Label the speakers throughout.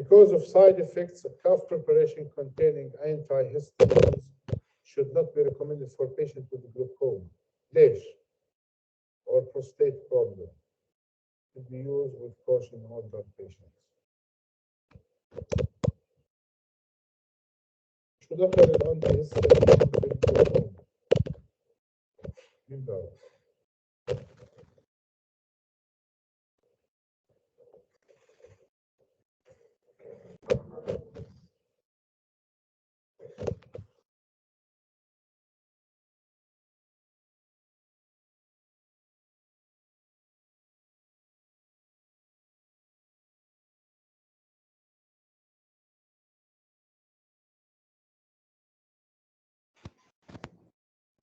Speaker 1: Because of side effects, cough preparation containing antihistamines should not be recommended for patients with glaucoma. ليش? Or prostate problem. Should be used with caution in older patients. شو دخل الانتيهستامين في الجلوكوما؟ مين بيعرف؟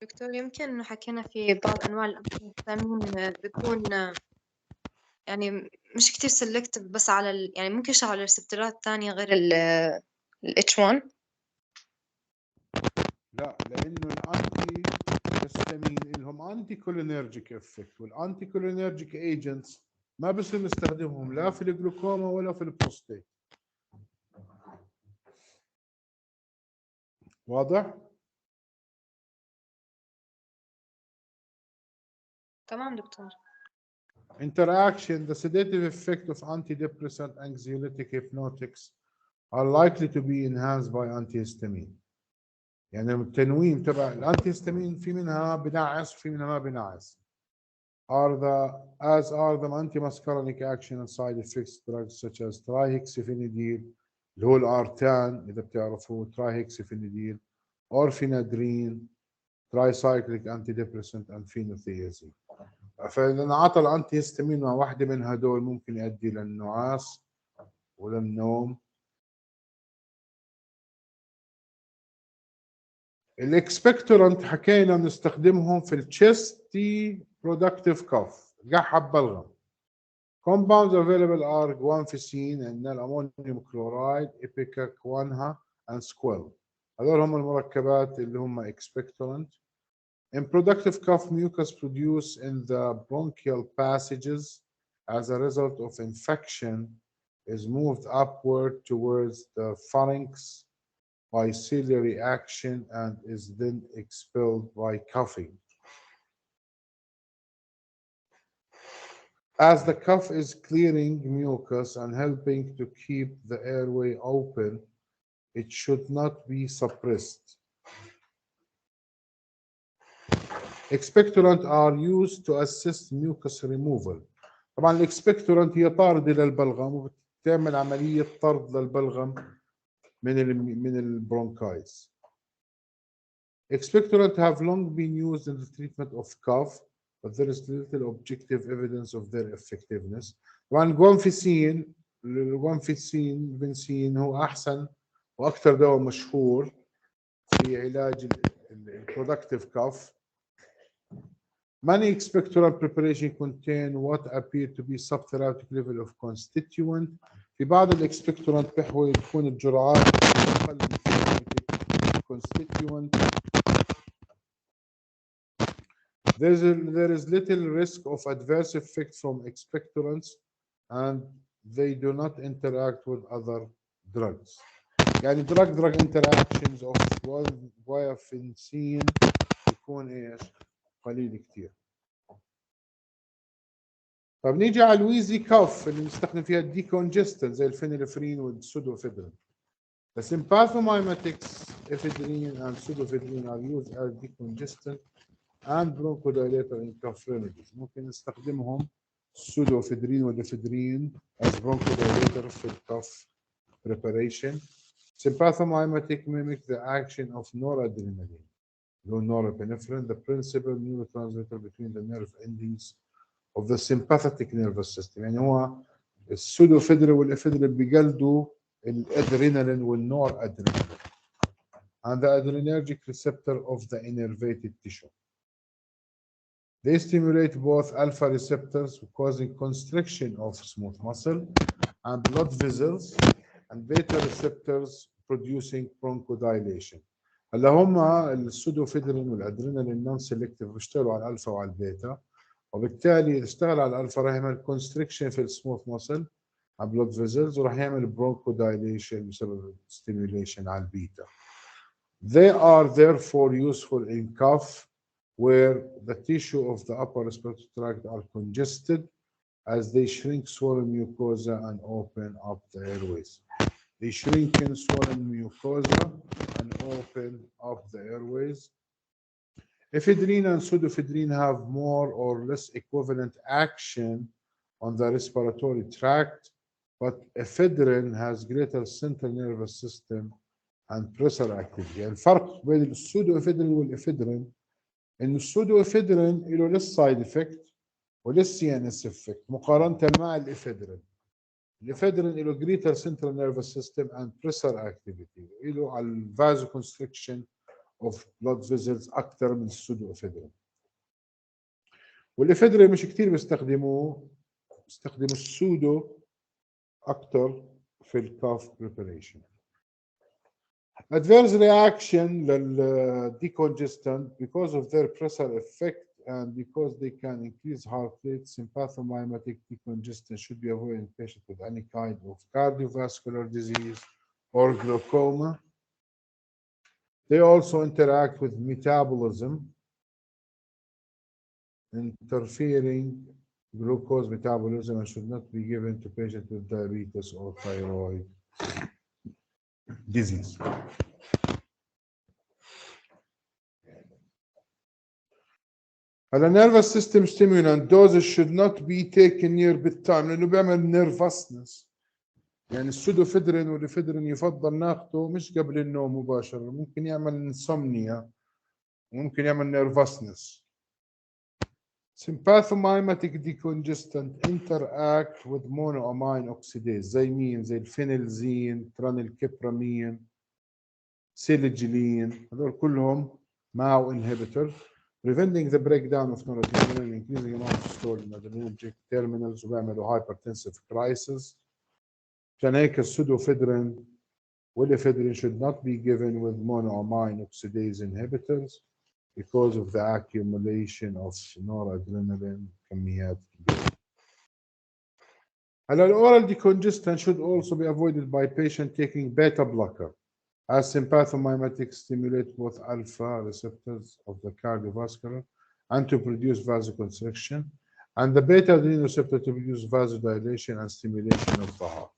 Speaker 2: دكتور يمكن إنه حكينا في بعض أنواع الأنفيتامين بيكون يعني مش كتير سلكتيف بس على يعني ممكن يشتغل على ريسبتورات تانية غير ال H1.
Speaker 1: لا، لانه الانتي هيستامين لهم انتي كولينرجيك افكت، والانتي كولينرجيك ايجنتس ما بصير نستخدمهم لا في الجلوكوما ولا في البروستيت. واضح؟
Speaker 2: تمام دكتور.
Speaker 1: Interaction, the sedative effect of antidepressant, anxiolytic, hypnotics are likely to be enhanced by antihistamine. يعني التنويم تبع الانتيهستامين في منها بنعس وفي منها ما بنعس. As are the antimuscarinic action and side effects drugs such as trihexyphenidyl اللي هو الارتان إذا بتعرفوه، trihexyphenidyl or phenadrine, tricyclic antidepressant and phenothiazine. فإذا انعطى الانتيهستامين مع واحدة من هدول ممكن يؤدي للنعاس وللنوم. الاكسبكتورانت حكينا بنستخدمهم في التشيستي برودكتيف كاف، قحب بلغم. Compounds available are guanfacine and ammonium chloride, ipecacuanha and squil. هذول هم المركبات اللي هم expectorant. In productive cough, mucus produced in the bronchial passages as a result of infection is moved upward towards the pharynx by ciliary action and is then expelled by coughing. As the cough is clearing mucus and helping to keep the airway open, it should not be suppressed. Expectorants are used to assist mucus removal. طبعا الاكسبكتورانت هي طاردة للبلغم وبتعمل عملية طرد للبلغم من البرونكايز. Expectorants have long been used in the treatment of cough, but there is little objective evidence of their effectiveness. طبعا الجوانفيسين بنسين هو أحسن وأكثر دواء مشهور في علاج البرودكتيف cough. Many expectorant preparations contain what appear to be subtherapeutic level of constituent. في بعض الاكسبكتورانت بيحوي تكون الجرعات أقل من constituent. There is little risk of adverse effect from expectorants and they do not interact with other drugs. يعني drug interactions of guanfacine يكون ايش؟ قليل كتير. طب نيجي على الويزي كاف اللي بنستخدم فيها الديكونجستنت زي الفينيلفرين والسودوفيدرين. The sympathomimetics, ephedrine and pseudoephedrine are used as decongestant and bronchodilator in cough remedies. ممكن نستخدمهم pseudoephedrine والephedrine as bronchodilator في cough preparation. Sympathomimetic mimic the action of noradrenaline, norepinephrine, the principal neurotransmitter between the nerve endings of the sympathetic nervous system. يعني هو السودوفيدرين والإفيدرين بيجلدوا الادرينالين والنور ادرينالين and the adrenergic receptor of the innervated tissue. They stimulate both alpha receptors causing constriction of smooth muscle and blood vessels and beta receptors producing bronchodilation. هلا هم السودوفيدرين والادرينالين نون سيلكتيف بيشتغلوا على الالفا وعلى البيتا، وبالتالي اشتغل على الالفا راح يعمل كونستريكشن في السموث ماسل على blood vessels وراح يعمل bronchodilation بسبب stimulation على البيتا. They are therefore useful in cough where the tissue of the upper respiratory tract are congested as they shrink swollen mucosa and open up the airways. They shrink in swollen mucosa and open up the airways. Ephedrine and pseudoephedrine have more or less equivalent action on the respiratory tract, but ephedrine has greater central nervous system and pressure activity. يعني الفرق بين السودوإفيدرين والإفيدرين إن السودوإفيدرين له less side effect ولس CNS effect مقارنة مع الإفيدرين. الإفيدرين له greater central nervous system and pressure activity. له على vasoconstriction of blood vessels أكثر من السودوإفيدرين. والإفيدرين مش كتير بيستخدموا السودو أكثر في الكاف preparation. Adverse reaction للdecongestant because of their pressure effect and because they can increase heart rate, sympathomimetic decongestant should be avoided in patients with any kind of cardiovascular disease or glaucoma. They also interact with metabolism, interfering glucose metabolism and should not be given to patients with diabetes or thyroid disease. هلا nervous system stimulant doses should not be taken near bedtime لانه بيعمل nervousness. يعني السودوفيدرين والإفيدرين يفضل ناخده مش قبل النوم مباشرة، ممكن يعمل insomnia وممكن يعمل nervousness. Sympathomimetic decongestant interact with monoamine oxidase زي مين؟ زي الفينيلزين، ترانيلكبرامين، سيليجلين، هذول كلهم MAO inhibitor preventing the breakdown of noradrenaline and increasing amount of stored adrenergic terminals وبيعملوا hypertensive crisis. عشان هيك السودوفيدرين والإفيدرين should not be given with monoamine oxidase inhibitors because of the accumulation of noradrenaline كميات كبيرة. هلا الأورال decongestant should also be avoided by patient taking beta blocker as sympathomimetics stimulate both alpha receptors of the cardiovascular and to produce vasoconstriction, and the beta adrenergic receptor to produce vasodilation and stimulation of the heart.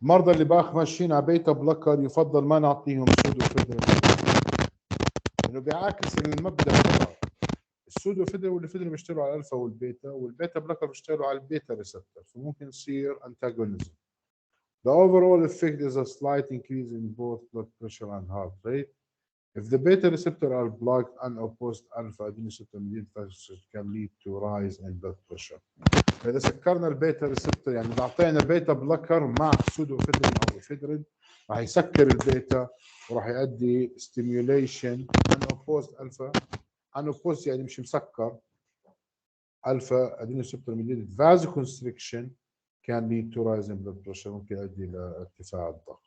Speaker 1: المرضى اللي ماشيين على بيتا بلوكر يفضل ما نعطيهم سودوفيدرين لانه بيعاكس المبدا تبعه. السودوفيدرين والإفيدرين بيشتغلوا على الالفا والبيتا، والبيتا بلوكر بيشتغلوا على البيتا ريسبتور، فممكن يصير انتاجونيزم. The overall effect is a slight increase in both blood pressure and heart rate. If the beta receptor are blocked, unopposed alpha adenoreceptor mediated can lead to rise in blood pressure. فإذا سكرنا البيتا ريسبتور يعني إذا أعطينا بيتا بلوكر مع سودوفيدرين أو إفيدرين راح يسكر البيتا وراح يؤدي stimulation unopposed alpha. unopposed يعني مش مسكر alpha adenoreceptor mediated vasoconstriction can lead to rise in blood pressure ممكن يؤدي إلى ارتفاع الضغط.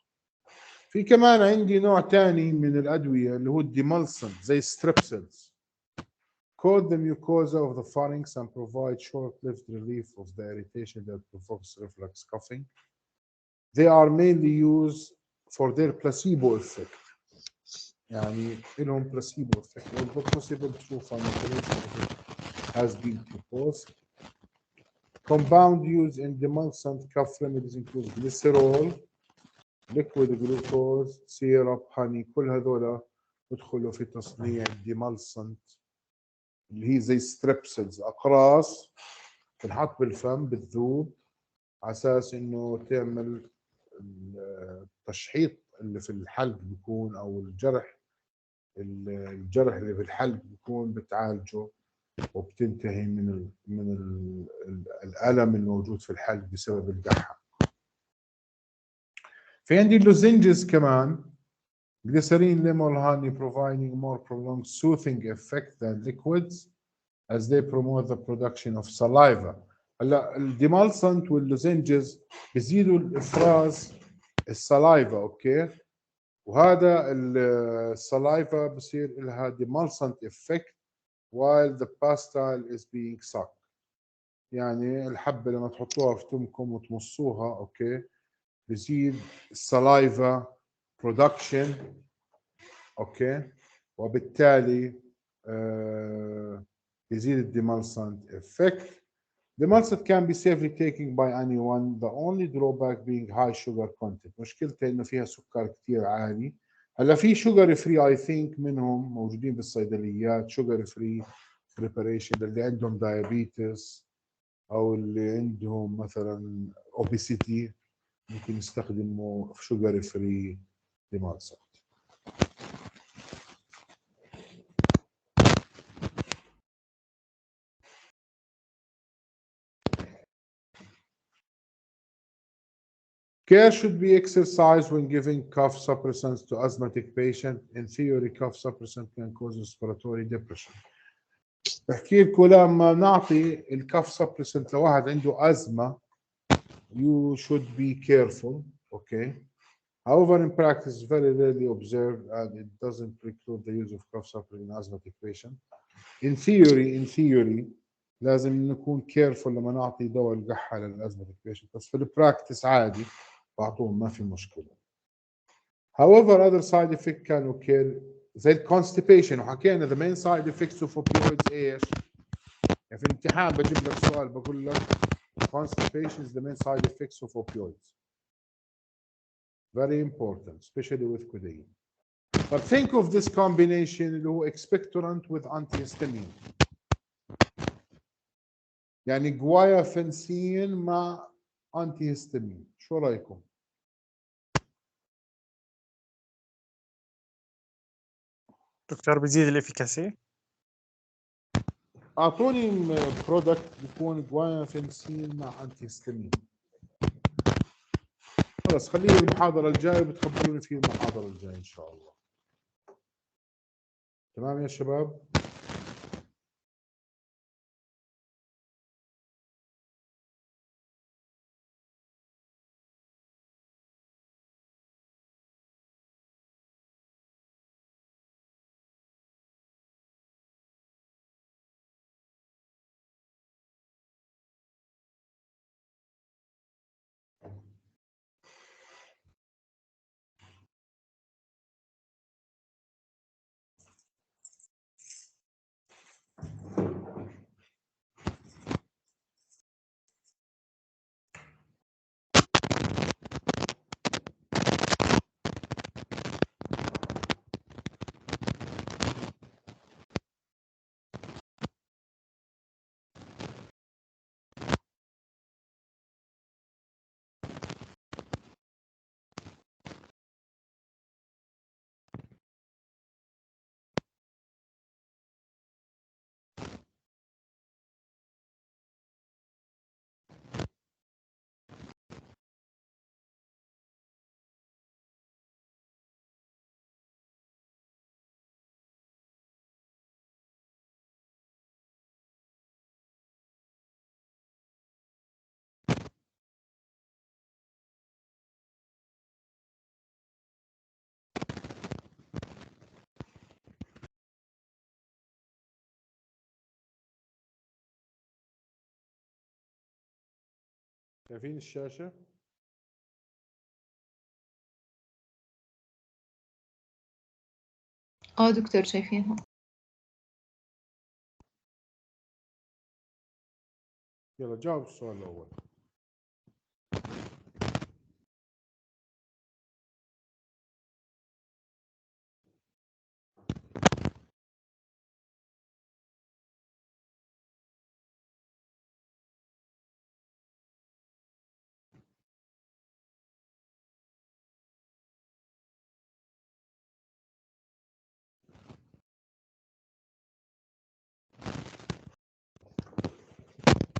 Speaker 1: في كمان عندي نوع ثاني من الأدوية اللي هو الديمالسنت زي ستريبسلز. Coat the mucosa of the pharynx and provide short-lived relief of the irritation that provokes reflux coughing. They are mainly used for their placebo effect. يعني لهم placebo effect. Although possible true pharmacological effect has been proposed. Compound used in demulcent cough remedies include glycerol, liquid glucose, syrup, honey. كل هذول يدخلوا في تصنيع demulcent اللي هي زي ستريبسلز، اقراص تنحط بالفم بتذوب على اساس انه تعمل التشحيط اللي في الحلق بيكون او الجرح اللي في الحلق بيكون بتعالجه وبتنتهي من الالم الموجود في الحلق بسبب القحه. في عندي اللوزنجز كمان glycerin, lemon, honey providing more prolonged soothing effect than liquids as they promote the production of saliva. هلا الديمالسنت واللوزنجز بيزيدوا الافراز السلايفا اوكي، وهذا السلايفا بصير لها demulcent effect while the pastille is being sucked. يعني الحبة لما تحطوها في تمكم وتمصوها أوكي بزيد السلايفا برودكشن أوكي، وبالتالي يزيد الديمالسنت effect. Demulcent can be safely taken by anyone. The only drawback being high sugar content. مشكلته انه فيها سكر كثير عالي. هلا في sugar free I think منهم موجودين بالصيدليات sugar free preparation اللي عندهم diabetes او اللي عندهم مثلا obesity ممكن يستخدموا sugar free demulcent. Care should be exercised when giving cough suppressants to asthmatic patient. In theory, cough suppressant can cause respiratory depression. بحكي لكم لما نعطي الكاف سبريسنت لواحد عنده أزمة you should be careful, okay? However, in practice, very rarely observed and it doesn't preclude the use of cough suppressant in asthmatic patient. In theory لازم نكون careful لما نعطي دواء القحة للأزماتيك patient بس في البراكتس عادي بعطوهم ما في مشكلة. However, other side effects can occur زي الكونستيبيشن وحكينا the main side effects of opioids ايش؟ يعني في الامتحان بجيب لك سؤال بقول لك constipation is the main side effects of opioids. Very important, especially with codeine. But think of this combination اللي هو expectorant with antihistamine. يعني جوايافنسين مع antihistamine. شو رايكم؟
Speaker 3: دكتور بيزيد الافيكاسي.
Speaker 1: اعطوني برودكت بيكون جوايافنسين مع انتيهستامين. خلص خليه المحاضرة الجاية بتخبروني فيه المحاضرة الجاية إن شاء الله. تمام يا شباب؟ شايفين الشاشة؟
Speaker 4: دكتور شايفينها.
Speaker 1: يلا جاوب السؤال الأول.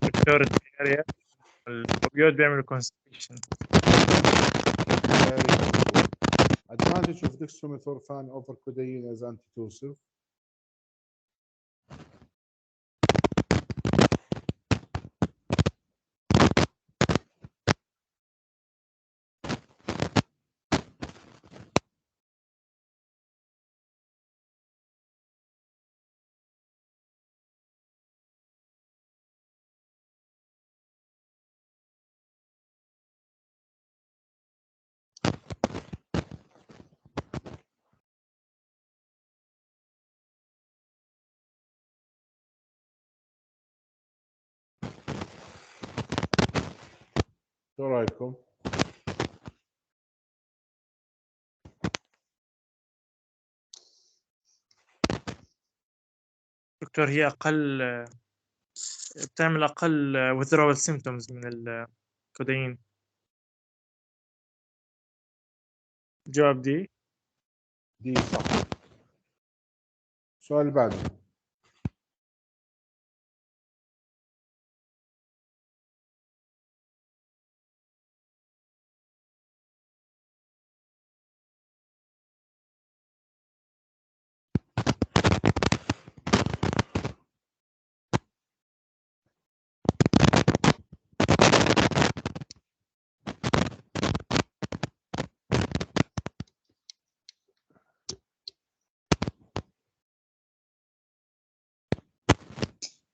Speaker 3: دكتور التيارية الأوبيويد بيعمل كونستيبيشن.
Speaker 1: Advantage of dextromethorphan over codeine as antitussive. شو رايكم؟
Speaker 3: دكتور هي أقل بتعمل أقل withdrawal symptoms من الكودايين. جواب دي.
Speaker 1: دي صح. السؤال اللي بعده.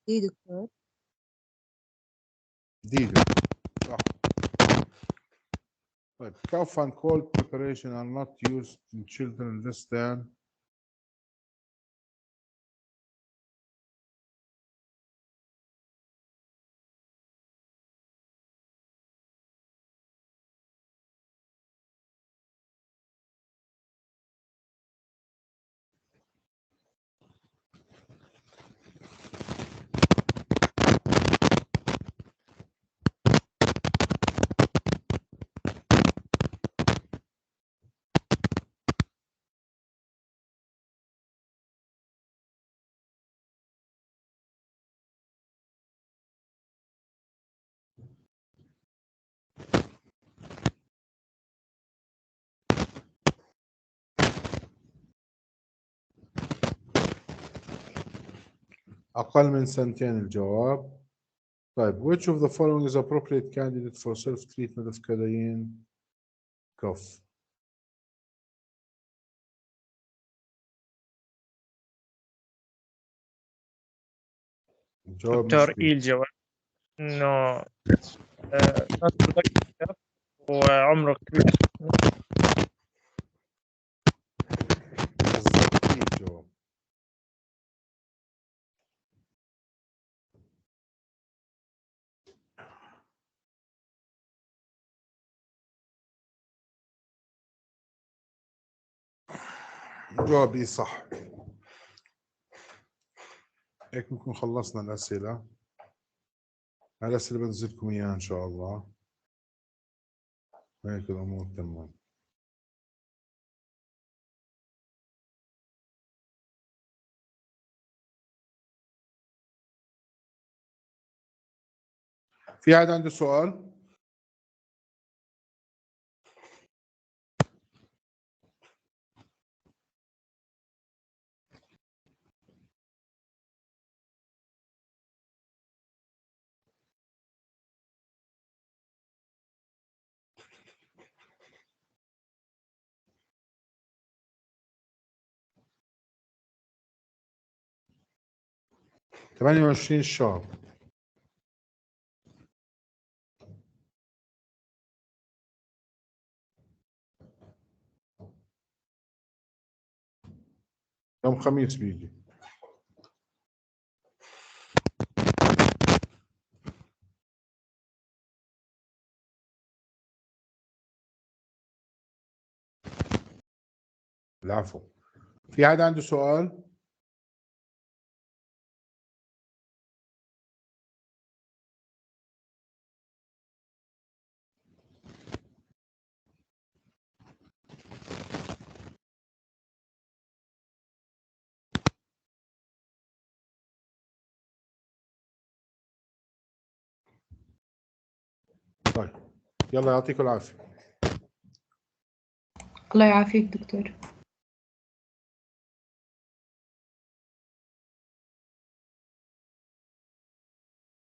Speaker 2: دي دكتور.
Speaker 1: دي صح. طيب cough and cold preparation are not used in children less than أقل من سنتين الجواب. طيب which of the following is appropriate candidate for self-treatment of codeine cough؟ الجواب
Speaker 3: دكتور
Speaker 1: مش
Speaker 3: إيه الجواب؟ إنه not productive وعمره كبير.
Speaker 1: بالضبط إيه الجواب. الجواب إيه صح. هيك نكون خلصنا الأسئلة. الأسئلة بنزلكم إياها إن شاء الله. هيك الأمور تمام. في حد عنده سؤال؟ ؟ 28 شهر. يوم خميس بيجي. العفو. في حد عنده سؤال؟ طيب يلا يعطيكم العافية.
Speaker 4: الله يعافيك دكتور.